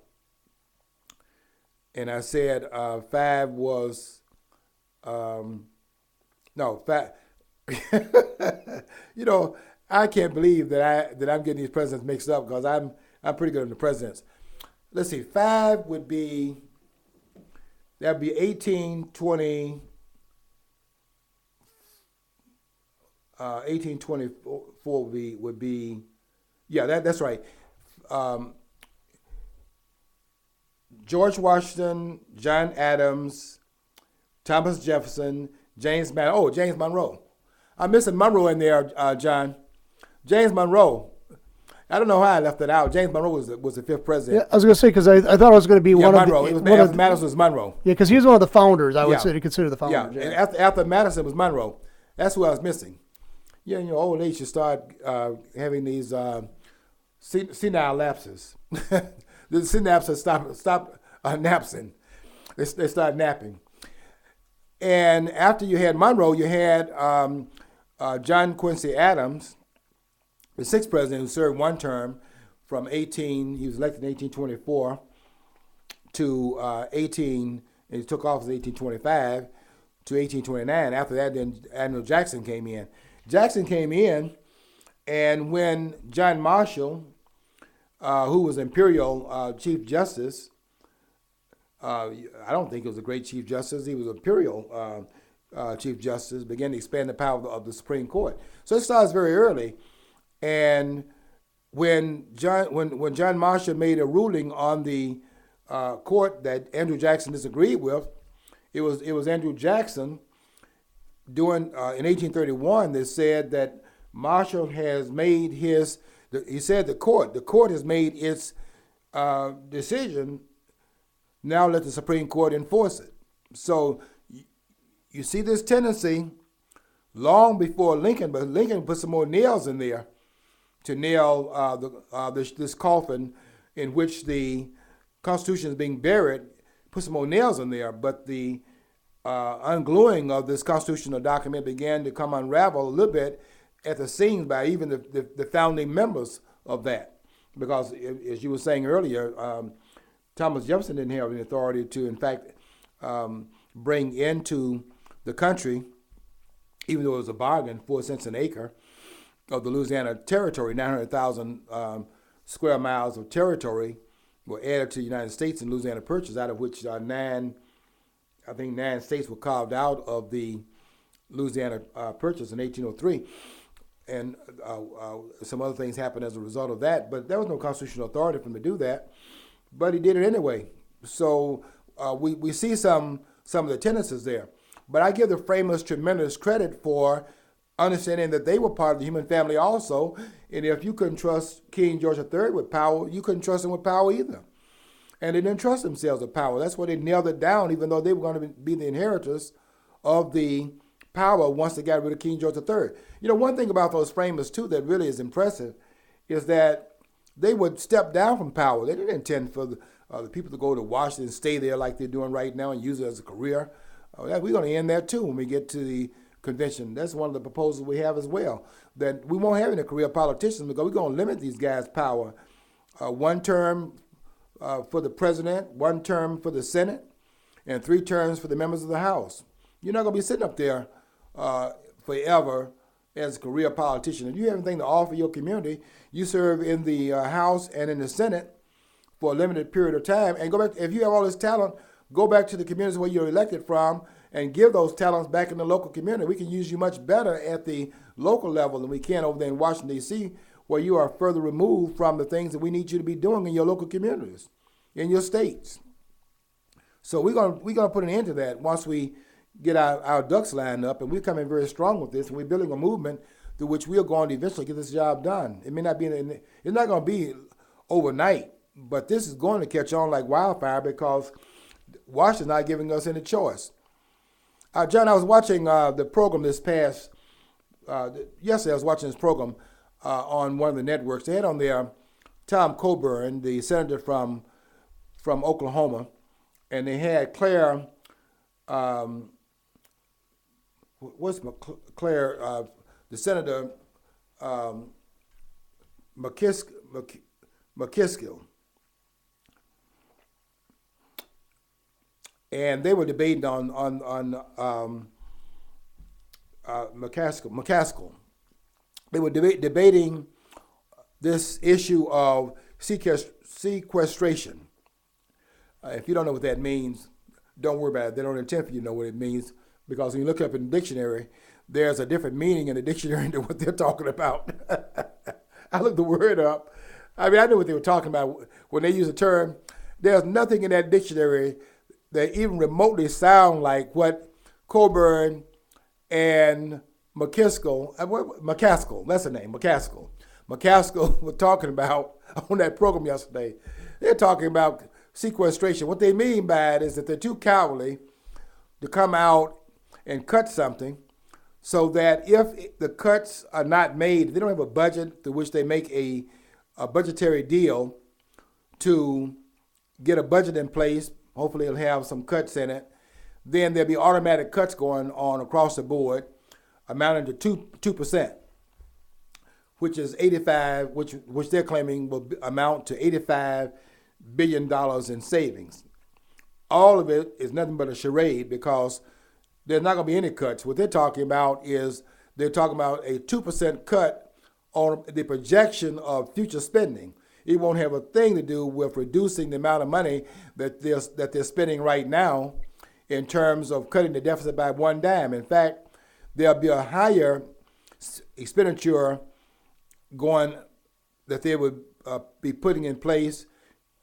And I said 5 was, no, 5. You know, I can't believe that I'm getting these presidents mixed up because I'm pretty good on the presidents. Let's see, 5 would be, that would be 1820, 1824 would be, yeah, that's right. George Washington, John Adams, Thomas Jefferson, James Monroe. I'm missing Monroe in there, John. James Monroe. I don't know how I left that out. James Monroe was the 5th president. Yeah, I was going to say, because I thought it was going to be one Monroe. of the... Madison was Monroe. Yeah, because he was one of the founders, I would say, to consider the founders. Yeah, and after Madison was Monroe. That's who I was missing. Yeah, old age, you start having these senile lapses. The synapses stop napsing. They start napping. And after you had Monroe, you had John Quincy Adams, the 6th president, who served one term from he was elected in 1824 to and he took office in 1825 to 1829. After that, then Andrew Jackson came in. Jackson came in, and when John Marshall, who was Imperial Chief Justice, I don't think he was a great Chief Justice. He was Imperial Chief Justice, began to expand the power of the Supreme Court. So it starts very early. And when John Marshall made a ruling on the court that Andrew Jackson disagreed with, it was Andrew Jackson in 1831 that said that Marshall has made the court has made its decision. Now let the Supreme Court enforce it. So you see this tendency long before Lincoln, but Lincoln put some more nails in there to nail this coffin in which the Constitution is being buried, put some more nails in there. But the ungluing of this constitutional document began to come unravel a little bit at the seams by even the founding members of that. Because as you were saying earlier, Thomas Jefferson didn't have any authority to, in fact, bring into the country, even though it was a bargain, 4 cents an acre of the Louisiana Territory, 900,000 square miles of territory were added to the United States in Louisiana Purchase, out of which 9 states were carved out of the Louisiana Purchase in 1803. And some other things happened as a result of that, but there was no constitutional authority for him to do that. But he did it anyway. So we see some of the tendencies there. But I give the framers tremendous credit for understanding that they were part of the human family also. And if you couldn't trust King George III with power, you couldn't trust him with power either. And they didn't trust themselves with power. That's why they nailed it down, even though they were going to be the inheritors of the power once they got rid of King George III. One thing about those framers, too, that really is impressive is that they would step down from power. They didn't intend for the people to go to Washington and stay there like they're doing right now and use it as a career. We're going to end that, too, when we get to the convention. That's one of the proposals we have as well, that we won't have any career politicians because we're going to limit these guys' power. 1 term for the president, 1 term for the Senate, and 3 terms for the members of the House. You're not going to be sitting up there forever as a career politician. If you have anything to offer your community, you serve in the House and in the Senate for a limited period of time, and go back. If you have all this talent, go back to the communities where you're elected from and give those talents back in the local community. We can use you much better at the local level than we can over there in Washington, D.C., where you are further removed from the things that we need you to be doing in your local communities, in your states. So we're gonna put an end to that once we get our ducks lined up, and we're coming very strong with this, and we're building a movement through which we are going to eventually get this job done. It may not be, it's not going to be overnight, but this is going to catch on like wildfire because Washington's not giving us any choice. John, I was watching the program this past, yesterday I was watching this program on one of the networks. They had on there Tom Coburn, the senator from Oklahoma, and they had Claire, Claire, the senator McCaskill, and they were debating on McCaskill. They were debating this issue of sequestration. If you don't know what that means, don't worry about it. They don't intend for you to know what it means, because when you look up in the dictionary, there's a different meaning in the dictionary than what they're talking about. I looked the word up. I mean, I knew what they were talking about when they use the term. There's nothing in that dictionary that even remotely sound like what Coburn and McCaskill, that's the name, McCaskill were talking about on that program yesterday. They're talking about sequestration. What they mean by it is that they're too cowardly to come out and cut something, so that if the cuts are not made, they don't have a budget through which they make a budgetary deal to get a budget in place. Hopefully it'll have some cuts in it. Then there'll be automatic cuts going on across the board, amounting to 2%, which is 85, which they're claiming will amount to $85 billion in savings. All of it is nothing but a charade, because there's not going to be any cuts. What they're talking about is they're talking about a 2% cut on the projection of future spending. It won't have a thing to do with reducing the amount of money that they're spending right now in terms of cutting the deficit by one dime. In fact, there'll be a higher expenditure going that they would be putting in place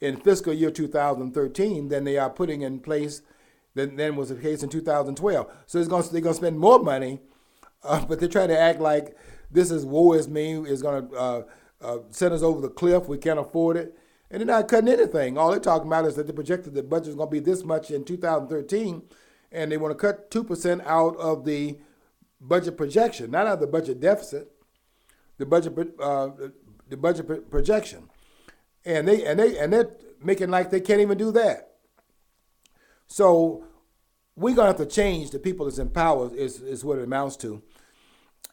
in fiscal year 2013 than they are putting in place than was the case in 2012. So they're going to spend more money, but they're trying to act like this is woe is me, is going to send us over the cliff, we can't afford it. And they're not cutting anything. All they're talking about is that they projected the budget is going to be this much in 2013, and they want to cut 2% out of the budget projection, not out of the budget deficit, the budget projection. And they're making like they can't even do that. So we're going to have to change the people that's in power is what it amounts to.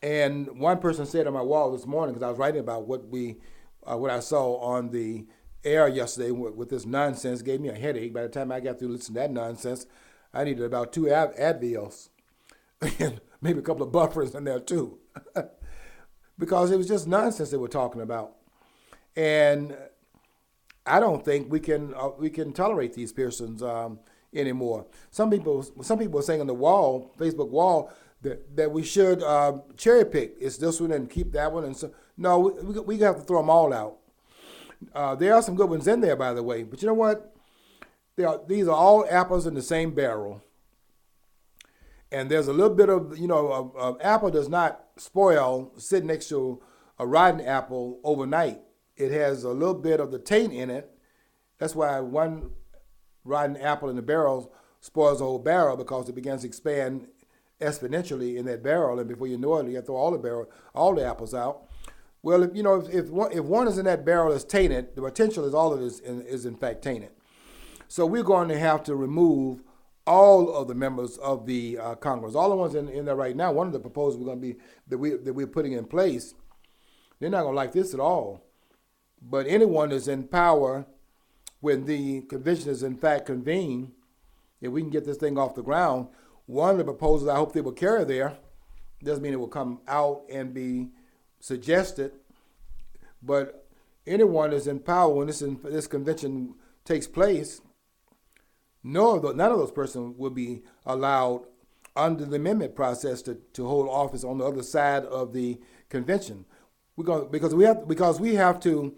And one person said on my wall this morning, because I was writing about what I saw on the air yesterday with this nonsense, gave me a headache. By the time I got through listening to that nonsense, I needed about 2 Advils and maybe a couple of buffers in there too, because it was just nonsense they were talking about. And I don't think we can tolerate these persons anymore. Some people are saying on the wall, Facebook wall, that we should cherry pick. It's this one and keep that one. And so, no, we have to throw them all out. There are some good ones in there, by the way. But you know what? These are all apples in the same barrel. And there's a little bit of, an apple does not spoil sitting next to a rotten apple overnight. It has a little bit of the taint in it. That's why one rotten apple in the barrel spoils the whole barrel, because it begins to expand exponentially in that barrel, and before you know it, you have to throw all the apples out. Well, if one is in that barrel is tainted, the potential is all of it is in fact tainted. So we're going to have to remove all of the members of the Congress, all the ones in there right now. One of the proposals we're going to be that we're putting in place, they're not going to like this at all. But anyone that's in power when the convention is in fact convened, if we can get this thing off the ground, one of the proposals I hope they will carry there Doesn't mean it will come out and be suggested. But anyone that's in power when this convention takes place, none of those persons will be allowed under the amendment process to hold office on the other side of the convention. Because we have to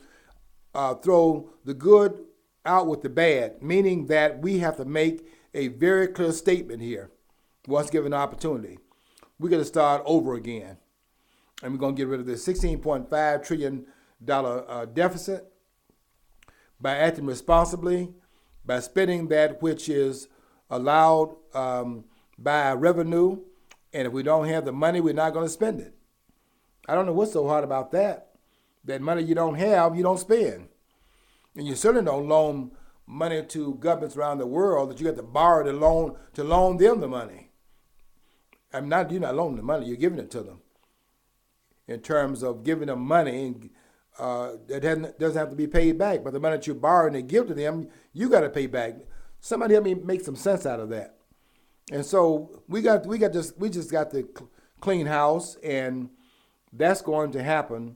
throw the good out with the bad, meaning that we have to make a very clear statement here once given the opportunity. We're going to start over again, and we're going to get rid of the $16.5 trillion deficit by acting responsibly, by spending that which is allowed by revenue, and if we don't have the money, we're not going to spend it. I don't know what's so hard about that. That money you don't have, you don't spend. And you certainly don't loan money to governments around the world that you have to borrow to loan them the money. You're not loaning the money, you're giving it to them. In terms of giving them money, that doesn't have to be paid back. But the money that you borrow and they give to them, you got to pay back. Somebody help me make some sense out of that. And so we just got to clean house, and that's going to happen.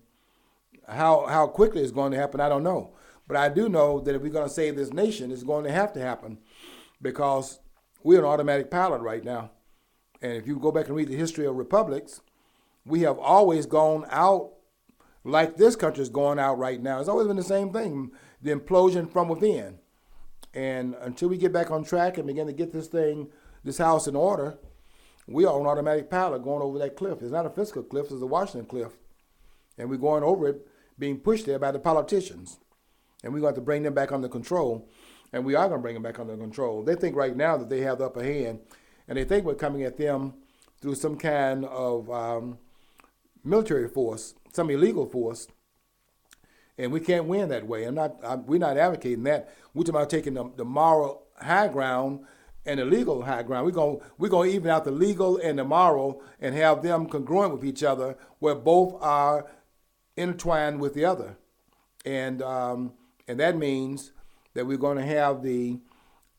How quickly it's going to happen, I don't know. But I do know that if we're going to save this nation, it's going to have to happen, because we're an automatic pilot right now. And if you go back and read the history of republics, we have always gone out like this country is going out right now. It's always been the same thing, the implosion from within. And until we get back on track and begin to get this house in order, we are on automatic pilot going over that cliff. It's not a physical cliff, it's a Washington cliff. And we're going over it, being pushed there by the politicians. And we're going to have to bring them back under control. And we are going to bring them back under control. They think right now that they have the upper hand. And they think we're coming at them through some kind of military force, some illegal force. And we can't win that way. We're not advocating that. We're talking about taking the moral high ground and the legal high ground. We're going to even out the legal and the moral and have them congruent with each other, where both are intertwined with the other. And that means that we're going to have the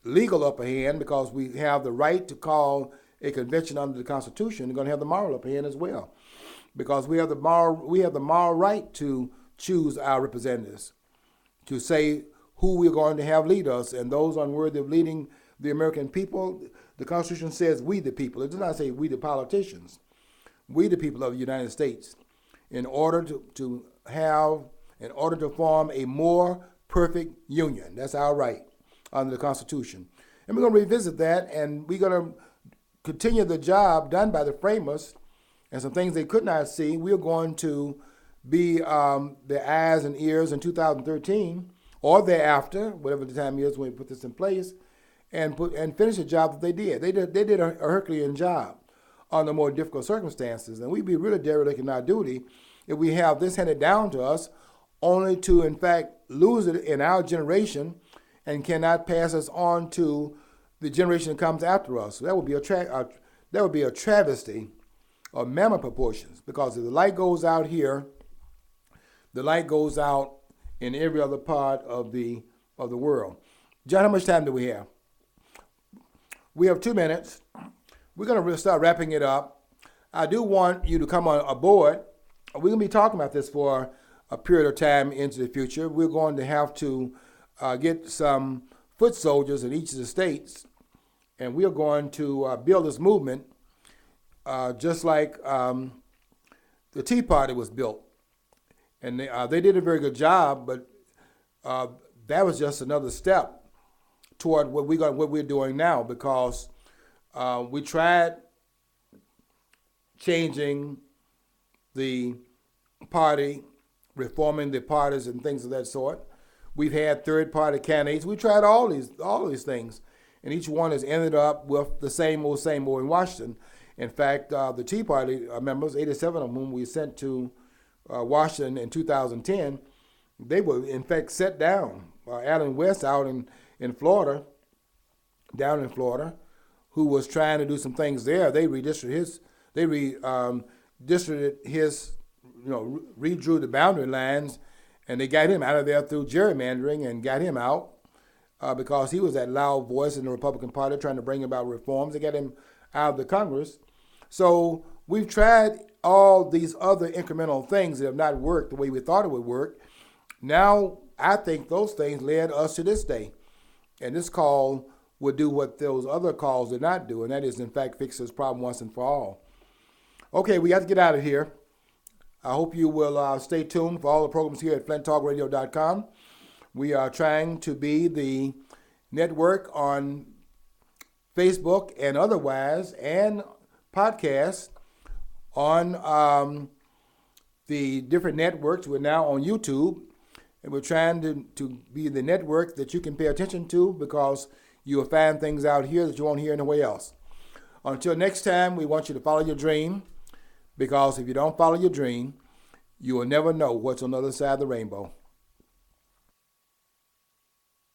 legal upper hand because we have the right to call a convention under the Constitution. We're going to have the moral upper hand as well, because we have the moral right to choose our representatives, to say who we're going to have lead us, and those unworthy of leading the American people. The Constitution says we the people. It does not say we the politicians. We the people of the United States, in order to form a more perfect union. That's our right under the Constitution. And we're going to revisit that, and we're going to continue the job done by the framers and some things they could not see. We're going to be their eyes and ears in 2013 or thereafter, whatever the time is when we put this in place, and finish the job that they did. They did a Herculean job under more difficult circumstances, and we'd be really derelict in our duty if we have this handed down to us, only to in fact lose it in our generation and cannot pass us on to the generation that comes after us. So that would be a travesty of mammoth proportions, because if the light goes out here, the light goes out in every other part of the world. John, how much time do we have? We have 2 minutes. We're going to start wrapping it up. I do want you to come on aboard. We're going to be talking about this for a period of time into the future. We're going to have to get some foot soldiers in each of the states, and we are going to build this movement just like the Tea Party was built. And they did a very good job, but that was just another step toward what we're doing now, because we tried changing the party, reforming the parties and things of that sort. We've had third-party candidates. We tried all these things, and each one has ended up with the same old in Washington. In fact, the Tea Party members, 87 of whom we sent to Washington in 2010, they were in fact set down. Allen West out in Florida, down in Florida, who was trying to do some things there. They redrew the boundary lines, and they got him out of there through gerrymandering and got him out because he was that loud voice in the Republican Party trying to bring about reforms. They got him out of the Congress. So we've tried all these other incremental things that have not worked the way we thought it would work. Now, I think those things led us to this day. And this call will do what those other calls did not do, and that is, in fact, fix this problem once and for all. Okay, we have to get out of here. I hope you will stay tuned for all the programs here at flinttalkradio.com. We are trying to be the network on Facebook and otherwise, and podcasts on the different networks. We're now on YouTube, and we're trying to be the network that you can pay attention to, because you will find things out here that you won't hear anywhere else. Until next time, we want you to follow your dream, because if you don't follow your dream, you will never know what's on the other side of the rainbow.